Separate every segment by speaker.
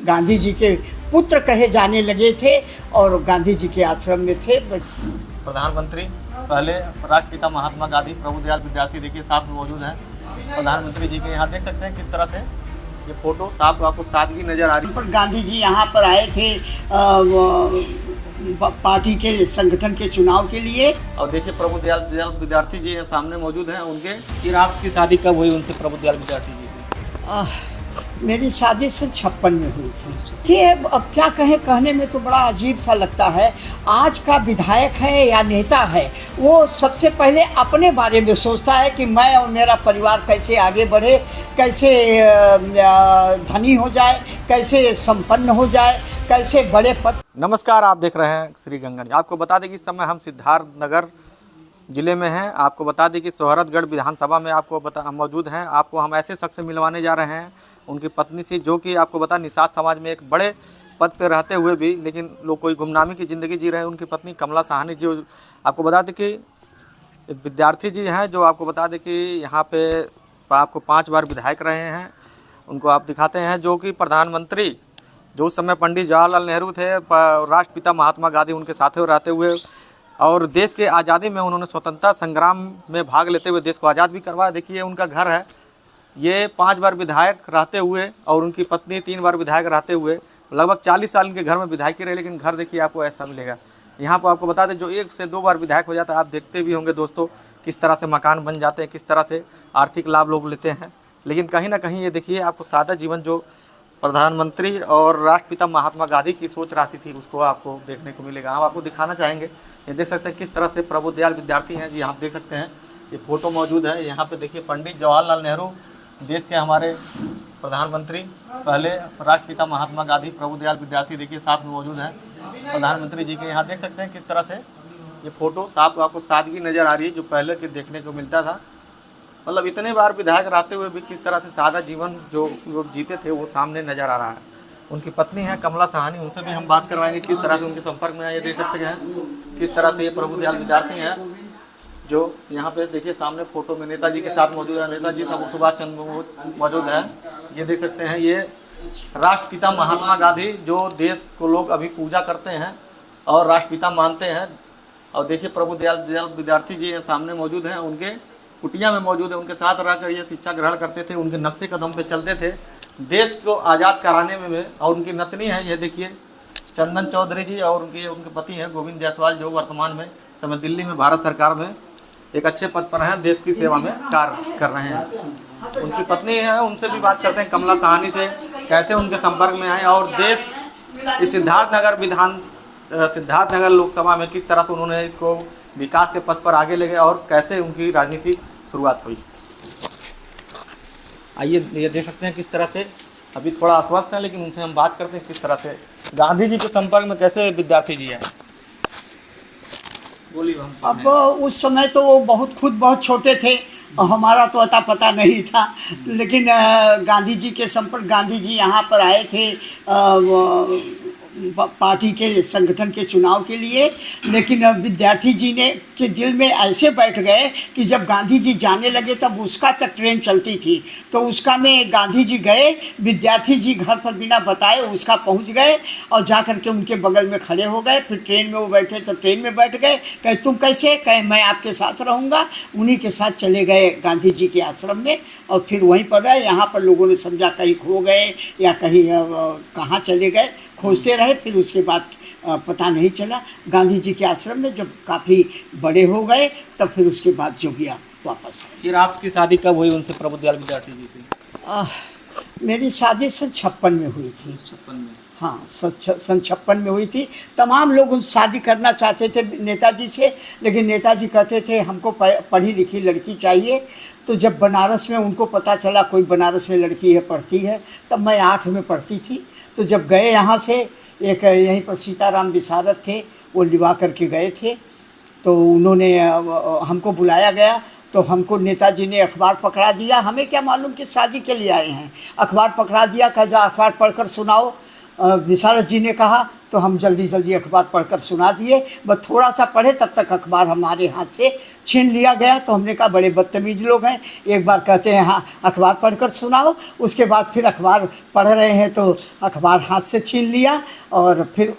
Speaker 1: गांधी जी के पुत्र कहे जाने लगे थे और गांधी जी के आश्रम में थे।
Speaker 2: प्रधानमंत्री पहले राष्ट्रपिता महात्मा गांधी प्रभुदयाल विद्यार्थी देखिए साथ में मौजूद हैं। प्रधानमंत्री जी के यहाँ देख सकते हैं किस तरह से ये फोटो साफ आपको सादगी नजर आ रही है।
Speaker 1: गांधी जी यहाँ पर आए थे पार्टी के संगठन के चुनाव के लिए।
Speaker 2: और देखिए प्रभुदयाल विद्यार्थी जी सामने मौजूद हैं उनके। फिर आपकी शादी कब हुई उनसे, प्रभुदयाल विद्यार्थी जी से?
Speaker 1: मेरी शादी 1956 में हुई थी। कि अब क्या कहें, कहने में तो बड़ा अजीब सा लगता है। आज का विधायक है या नेता है, वो सबसे पहले अपने बारे में सोचता है कि मैं और मेरा परिवार कैसे आगे बढ़े, कैसे धनी हो जाए, कैसे संपन्न हो जाए, कैसे बड़े पद।
Speaker 2: नमस्कार, आप देख रहे हैं श्री गंगा। आपको बता दें कि इस समय हम सिद्धार्थनगर ज़िले में हैं। आपको बता दें कि सोहरतगढ़ विधानसभा में हम मौजूद हैं। आपको हम ऐसे शख्स से मिलवाने जा रहे हैं उनकी पत्नी से, जो कि आपको बता निषाद समाज में एक बड़े पद पर रहते हुए भी लेकिन लोग कोई गुमनामी की ज़िंदगी जी रहे हैं। उनकी पत्नी कमला साहनी, जो आपको बता दें कि एक विद्यार्थी जी हैं, जो आपको बता दें कि यहाँ पे आपको 5 बार विधायक रहे हैं। उनको आप दिखाते हैं, जो कि प्रधानमंत्री जो उस समय पंडित जवाहरलाल नेहरू थे, राष्ट्रपिता महात्मा गांधी उनके साथ रहते हुए, और देश के आज़ादी में उन्होंने स्वतंत्रता संग्राम में भाग लेते हुए देश को आज़ाद भी करवाया। देखिए उनका घर है, ये 5 बार विधायक रहते हुए और उनकी पत्नी 3 बार विधायक रहते हुए लगभग 40 साल इनके घर में विधायकी रहे। लेकिन घर देखिए आपको ऐसा मिलेगा। यहाँ पर आपको बता दें, जो 1 से 2 बार विधायक हो जाता है, आप देखते भी होंगे दोस्तों किस तरह से मकान बन जाते हैं, किस तरह से आर्थिक लाभ लोग लेते हैं। लेकिन कहीं ना कहीं ये देखिए आपको सादा जीवन जो प्रधानमंत्री और राष्ट्रपिता महात्मा गांधी की सोच रहती थी, उसको आपको देखने को मिलेगा। हम आपको दिखाना चाहेंगे। ये देख सकते हैं किस तरह से प्रभुदयाल विद्यार्थी हैं जी। आप देख सकते हैं ये फ़ोटो मौजूद है। यहाँ पे देखिए पंडित जवाहरलाल नेहरू, देश के हमारे प्रधानमंत्री, पहले राष्ट्रपिता महात्मा गांधी प्रभुदयाल विद्यार्थी देखिए साथ में मौजूद हैं। प्रधानमंत्री जी के यहाँ देख सकते हैं किस तरह से ये फ़ोटो साफ आपको सादगी नज़र आ रही है, जो पहले के देखने को मिलता था। मतलब इतने बार विधायक रहते हुए भी किस तरह से सादा जीवन जो लोग जीते थे वो सामने नज़र आ रहा है। उनकी पत्नी है कमला साहनी, उनसे भी हम बात करवाएंगे किस तरह से उनके संपर्क में आए। ये देख सकते हैं किस तरह से ये प्रभुदयाल विद्यार्थी हैं, जो यहाँ पे देखिए सामने फोटो में नेताजी के साथ मौजूद है। नेताजी सुभाष चंद्र बोस मौजूद है। ये देख सकते हैं ये राष्ट्रपिता महात्मा गांधी, जो देश को लोग अभी पूजा करते हैं और राष्ट्रपिता मानते हैं। और देखिए प्रभुदयाल विद्यार्थी जी सामने मौजूद हैं, उनके कुटिया में मौजूद है। उनके साथ रहकर ये शिक्षा ग्रहण करते थे, उनके नक्शे कदम पे चलते थे देश को आज़ाद कराने में। और उनकी नतनी है, ये देखिए चंदन चौधरी जी, और उनके पति हैं गोविंद जायसवाल, जो वर्तमान में समय दिल्ली में भारत सरकार में एक अच्छे पद पर हैं, देश की सेवा में कार्य कर रहे हैं। उनकी पत्नी है, उनसे भी बात करते हैं कमला साहनी से, कैसे उनके संपर्क में आए और देश इस सिद्धार्थनगर लोकसभा में किस तरह से उन्होंने इसको विकास के पथ पर आगे ले गए और कैसे उनकी राजनीतिक शुरुआत हुई। आइए ये देख सकते हैं किस तरह से अभी थोड़ा अस्वस्थ हैं, लेकिन उनसे हम बात करते हैं किस तरह से गांधी जी के संपर्क में कैसे विद्यार्थी जी हैं। बोलिए।
Speaker 1: अब उस समय तो वो बहुत छोटे थे, हमारा तो अता पता नहीं था। लेकिन गांधी जी के संपर्क, गांधी जी यहाँ पर आए थे पार्टी के संगठन के चुनाव के लिए। लेकिन विद्यार्थी जी ने के दिल में ऐसे बैठ गए कि जब गांधी जी जाने लगे तब उसका तक ट्रेन चलती थी, तो उसका में गांधी जी गए, विद्यार्थी जी घर पर बिना बताए उसका पहुंच गए और जा कर के उनके बगल में खड़े हो गए। फिर ट्रेन में वो बैठे तो ट्रेन में बैठ गए। कहे तुम कैसे? कहे मैं आपके साथ रहूँगा। उन्हीं के साथ चले गए गांधी जी के आश्रम में और फिर वहीं पर रहे। यहाँ पर लोगों ने समझा कहीं खो गए या कहीं कहाँ चले गए, खोजते रहे। फिर उसके बाद पता नहीं चला। गांधी जी के आश्रम में जब काफ़ी बड़े हो गए तब फिर उसके बाद जो गया वापस।
Speaker 2: फिर आपकी शादी कब हुई उनसे, प्रभुदयाल विद्यार्थी जी से?
Speaker 1: मेरी शादी 1956 में हुई थी।
Speaker 2: 56 में?
Speaker 1: हाँ, 1956 में हुई थी। तमाम लोग शादी करना चाहते थे नेताजी से, लेकिन नेताजी कहते थे हमको पढ़ी लिखी लड़की चाहिए। तो जब बनारस में उनको पता चला कोई बनारस में लड़की है पढ़ती है, तब मैं 8 में पढ़ती थी। तो जब गए यहाँ से, एक यहीं पर सीताराम विशारद थे, वो लिवा करके गए थे। तो उन्होंने हमको बुलाया गया, तो हमको नेताजी ने अखबार पकड़ा दिया। हमें क्या मालूम कि शादी के लिए आए हैं। अखबार पकड़ा दिया, कहा जा अखबार पढ़कर सुनाओ। विशारद जी ने कहा, तो हम जल्दी जल्दी अखबार पढ़कर सुना दिए। बस थोड़ा सा पढ़े, तब तक अखबार हमारे हाथ से छीन लिया गया। तो हमने कहा बड़े बदतमीज लोग हैं, एक बार कहते हैं हाँ अखबार पढ़कर सुनाओ, उसके बाद फिर अखबार पढ़ रहे हैं तो अखबार हाथ से छीन लिया। और फिर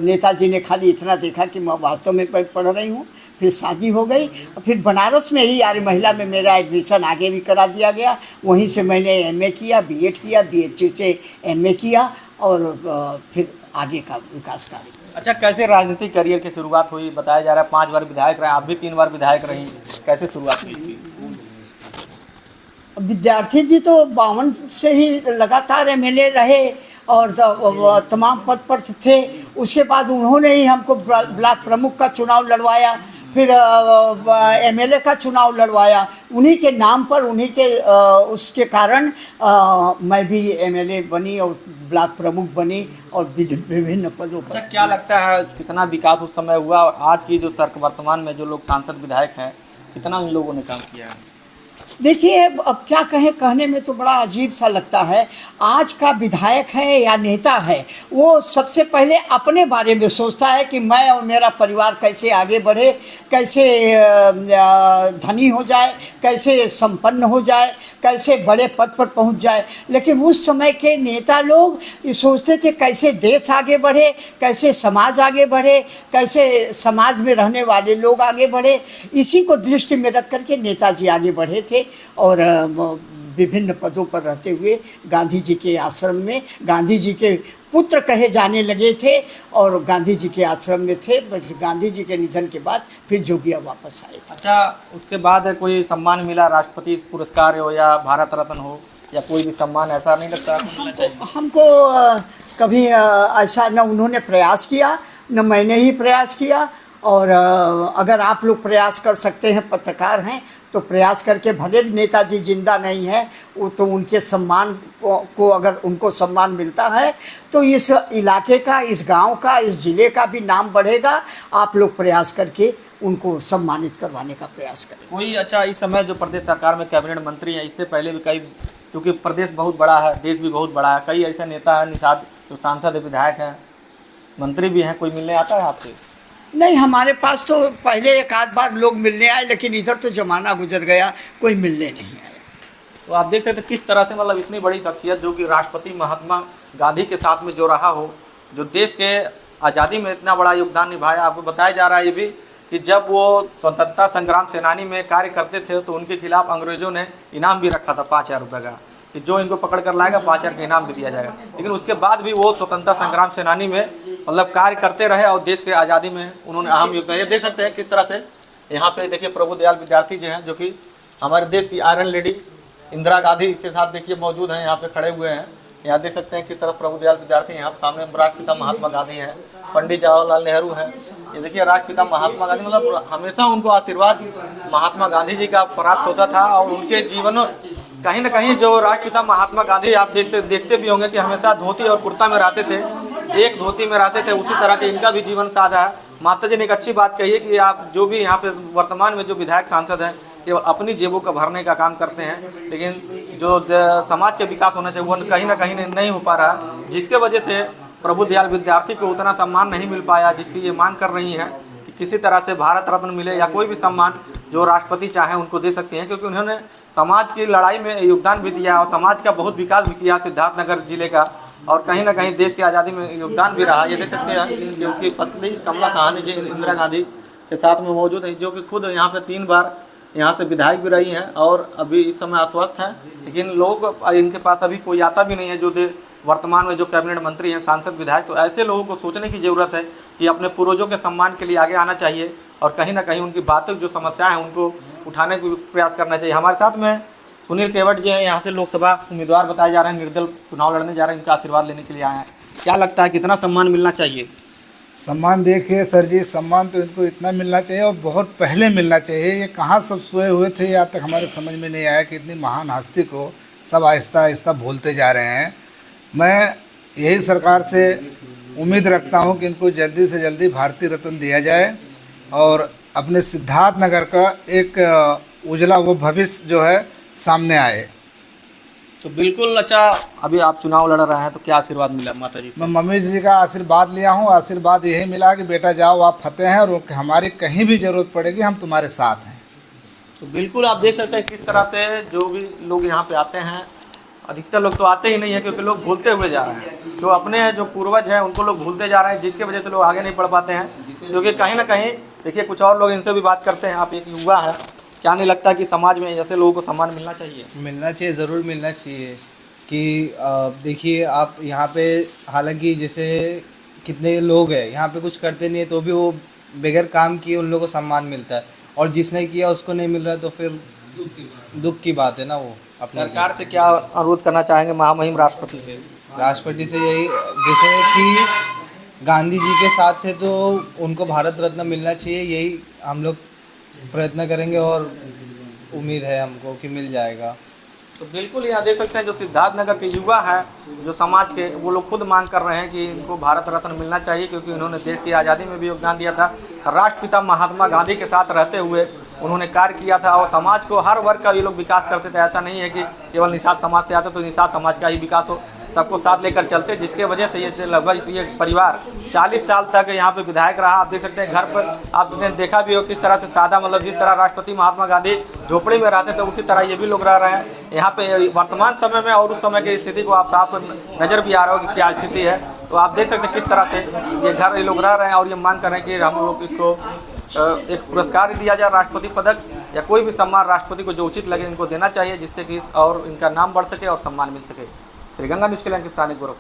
Speaker 1: नेताजी ने खाली इतना देखा कि मैं वास्तव में पढ़ रही हूँ। फिर शादी हो गई और फिर बनारस में ही आर्य महिला में मेरा एडमिशन आगे भी करा दिया गया। वहीं से मैंने एमए किया, बीएड किया, बीएचयू से एमए किया और फिर आगे का विकास कार्य।
Speaker 2: अच्छा, कैसे राजनीतिक करियर की शुरुआत हुई? बताया जा रहा है 5 बार विधायक रहे, आप भी 3 बार विधायक रही, कैसे शुरुआत हुई इसकी?
Speaker 1: विद्यार्थी जी तो 52 से ही लगातार एमएलए रहे और तमाम पद पर थे। उसके बाद उन्होंने ही हमको ब्लॉक प्रमुख का चुनाव लड़वाया, फिर एमएलए का चुनाव लड़वाया। उन्हीं के नाम पर, उन्हीं के उसके कारण मैं भी एमएलए बनी और ब्लॉक प्रमुख बनी और विभिन्न पदों पर।
Speaker 2: अच्छा, क्या लगता है कितना विकास उस समय हुआ और आज की जो वर्तमान में जो लोग सांसद विधायक हैं, कितना इन लोगों ने काम किया है?
Speaker 1: देखिए अब क्या कहें, कहने में तो बड़ा अजीब सा लगता है। आज का विधायक है या नेता है, वो सबसे पहले अपने बारे में सोचता है कि मैं और मेरा परिवार कैसे आगे बढ़े, कैसे धनी हो जाए, कैसे संपन्न हो जाए, कैसे बड़े पद पर पहुंच जाए। लेकिन उस समय के नेता लोग ये सोचते थे कैसे देश आगे बढ़े, कैसे समाज आगे बढ़े, कैसे समाज में रहने वाले लोग आगे बढ़े। इसी को दृष्टि में रख करके नेताजी आगे बढ़े थे और विभिन्न पदों पर रहते हुए गांधी जी के आश्रम में, गांधी जी के पुत्र कहे जाने लगे थे और गांधी जी के आश्रम में थे। गांधी जी के निधन के बाद फिर जोगिया वापस आए थे।
Speaker 2: अच्छा, उसके बाद कोई सम्मान मिला, राष्ट्रपति पुरस्कार हो या भारत रत्न हो या कोई भी सम्मान, ऐसा नहीं लगता
Speaker 1: हमको कभी ऐसा न उन्होंने प्रयास किया न मैंने ही प्रयास किया। और अगर आप लोग प्रयास कर सकते हैं, पत्रकार हैं, तो प्रयास करके, भले भी नेताजी जिंदा नहीं है वो तो उनके सम्मान को अगर उनको सम्मान मिलता है तो इस इलाके का, इस गांव का, इस ज़िले का भी नाम बढ़ेगा। आप लोग प्रयास करके उनको सम्मानित करवाने का प्रयास करें।
Speaker 2: कोई अच्छा इस समय जो प्रदेश सरकार में कैबिनेट मंत्री हैं, इससे पहले भी कई, क्योंकि प्रदेश बहुत बड़ा है, देश भी बहुत बड़ा है, कई ऐसे नेता हैं निषाद जो सांसद विधायक हैं, मंत्री भी हैं, कोई मिलने आता है आपसे?
Speaker 1: नहीं, हमारे पास तो पहले एक आध बार लोग मिलने आए, लेकिन इधर तो ज़माना गुजर गया, कोई मिलने नहीं आया।
Speaker 2: तो आप देख सकते हैं किस तरह से, मतलब इतनी बड़ी शख्सियत जो कि राष्ट्रपति महात्मा गांधी के साथ में जो रहा हो, जो देश के आज़ादी में इतना बड़ा योगदान निभाया। आपको बताया जा रहा है ये भी कि जब वो स्वतंत्रता संग्राम सेनानी में कार्य करते थे तो उनके खिलाफ अंग्रेज़ों ने इनाम भी रखा था 5000 रुपये का, कि जो इनको पकड़ कर लाएगा 5000 का इनाम भी दिया जाएगा। लेकिन उसके बाद भी वो स्वतंत्रता संग्राम सेनानी में मतलब कार्य करते रहे और देश के आज़ादी में उन्होंने अहम योगदान। ये देख सकते हैं किस तरह से यहाँ पे देखिए प्रभु दयाल विद्यार्थी जी हैं, जो कि हमारे देश की आयरन लेडी इंदिरा गांधी के साथ देखिए मौजूद हैं, यहाँ पे खड़े हुए हैं। यहाँ देख सकते हैं किस तरह प्रभु दयाल विद्यार्थी, यहाँ सामने राष्ट्रपिता महात्मा गांधी हैं, पंडित जवाहरलाल नेहरू हैं। ये देखिए राष्ट्रपिता महात्मा गांधी, मतलब हमेशा उनको आशीर्वाद महात्मा गांधी जी का प्राप्त होता था। और उनके जीवन कहीं ना कहीं जो राष्ट्रपिता महात्मा गांधी, आप देखते भी होंगे कि हमेशा धोती और कुर्ता में रहते थे, एक धोती में रहते थे, उसी तरह के इनका भी जीवन साधा है। माता जी ने एक अच्छी बात कही है कि आप जो भी यहाँ पे वर्तमान में जो विधायक सांसद हैं केवल अपनी जेबों का भरने का काम करते हैं, लेकिन जो समाज के विकास होना चाहिए वो कहीं ना कहीं नहीं हो पा रहा, जिसके वजह से प्रभु दयाल विद्यार्थी को उतना सम्मान नहीं मिल पाया जिसकी ये मांग कर रही हैं कि किसी तरह से भारत रत्न मिले या कोई भी सम्मान जो राष्ट्रपति चाहें उनको दे सकते हैं, क्योंकि उन्होंने समाज की लड़ाई में योगदान भी दिया और समाज का बहुत विकास भी किया सिद्धार्थनगर जिले का, और कहीं ना कहीं देश की आज़ादी में योगदान भी रहा। ये देख सकते हैं कि उनकी पत्नी कमला सहानी जी इंदिरा गांधी के साथ में मौजूद है, जो कि खुद यहाँ पे 3 बार यहाँ से विधायक भी रही हैं और अभी इस समय अस्वस्थ हैं। लेकिन लोग इनके पास अभी कोई आता भी नहीं है जो वर्तमान में जो कैबिनेट मंत्री हैं, सांसद विधायक। तो ऐसे लोगों को सोचने की ज़रूरत है कि अपने पूर्वजों के सम्मान के लिए आगे आना चाहिए और कहीं ना कहीं उनकी बातों जो समस्याएं हैं उनको उठाने का प्रयास करना चाहिए। हमारे साथ में सुनील केवट जी हैं, यहाँ से लोकसभा उम्मीदवार बताए जा रहे हैं, निर्दल चुनाव लड़ने जा रहे हैं, इनका आशीर्वाद लेने के लिए आए हैं। क्या लगता है कितना सम्मान मिलना चाहिए?
Speaker 3: सम्मान देखिए सर जी, सम्मान तो इनको इतना मिलना चाहिए और बहुत पहले मिलना चाहिए। ये कहाँ सब सोए हुए थे, आज तक हमारे समझ में नहीं आया कि इतनी महान हस्ती को सब आहिस्ता आहिस्ता भूलते जा रहे हैं। मैं यही सरकार से उम्मीद रखता हूँ कि इनको जल्दी से जल्दी भारतीय रत्न दिया जाए और अपने सिद्धार्थनगर का एक उजला वो भविष्य जो है सामने आए।
Speaker 2: तो बिल्कुल। अच्छा, अभी आप चुनाव लड़ रहे हैं तो क्या आशीर्वाद मिला माता जी से?
Speaker 3: मैं मम्मी जी का आशीर्वाद लिया हूँ। आशीर्वाद यही मिला कि बेटा जाओ, आप फतेह हैं और हमारी कहीं भी ज़रूरत पड़ेगी हम तुम्हारे साथ हैं।
Speaker 2: तो बिल्कुल आप देख सकते हैं किस तरह से जो भी लोग यहाँ पे आते हैं, अधिकतर लोग तो आते ही नहीं है क्योंकि लोग भूलते हुए जा रहे हैं। जो अपने जो पूर्वज हैं उनको लोग भूलते जा रहे हैं, जिसकी वजह से लोग आगे नहीं बढ़ पाते हैं। क्योंकि कहीं ना कहीं देखिए, कुछ और लोग इनसे भी बात करते हैं। आप एक युवा है, क्या नहीं लगता कि समाज में ऐसे लोगों को सम्मान मिलना चाहिए?
Speaker 4: मिलना चाहिए, ज़रूर मिलना चाहिए। कि देखिए आप यहाँ पे, हालांकि जैसे कितने लोग हैं यहाँ पे कुछ करते नहीं है तो भी वो बगैर काम किए उन लोगों को सम्मान मिलता है, और जिसने किया उसको नहीं मिल रहा तो फिर दुख की बात है ना। वो अपने
Speaker 2: सरकार से क्या अनुरोध करना चाहेंगे, महामहिम राष्ट्रपति से?
Speaker 4: राष्ट्रपति से यही, जैसे कि गांधी जी के साथ थे तो उनको भारत रत्न मिलना चाहिए, यही हम लोग प्रयत्न करेंगे और उम्मीद है हमको कि मिल जाएगा।
Speaker 2: तो बिल्कुल यहाँ देख सकते हैं जो सिद्धार्थनगर के युवा हैं, जो समाज के, वो लोग खुद मांग कर रहे हैं कि इनको भारत रत्न मिलना चाहिए, क्योंकि उन्होंने देश की आज़ादी में भी योगदान दिया था। राष्ट्रपिता महात्मा गांधी के साथ रहते हुए उन्होंने कार्य किया था, और समाज को हर वर्ग का ये लोग विकास करते थे। ऐसा नहीं है कि केवल निषाद समाज से आते तो निषाद समाज का ही विकास हो, सबको साथ लेकर चलते, जिसके वजह से ये लगभग ये परिवार 40 साल तक यहाँ पे विधायक रहा। आप देख सकते हैं घर पर आपने देखा भी हो किस तरह से सादा, मतलब जिस तरह राष्ट्रपति महात्मा गांधी झोपड़ी में रहते थे उसी तरह ये भी लोग रह रहे हैं यहाँ पे वर्तमान समय में। और उस समय की स्थिति को आप साफ नज़र भी आ रहा हो कि क्या स्थिति है। तो आप देख सकते हैं किस तरह से ये घर ये लोग रह रहे हैं, और ये मांग कर रहे हैं कि हम लोग इसको एक पुरस्कार दिया जाए, राष्ट्रपति पदक या कोई भी सम्मान राष्ट्रपति को जो उचित लगे इनको देना चाहिए, जिससे कि और इनका नाम बढ़ सके और सम्मान मिल सके। श्री गंगा न्यूज़ के लिए किसान गोरखपुर।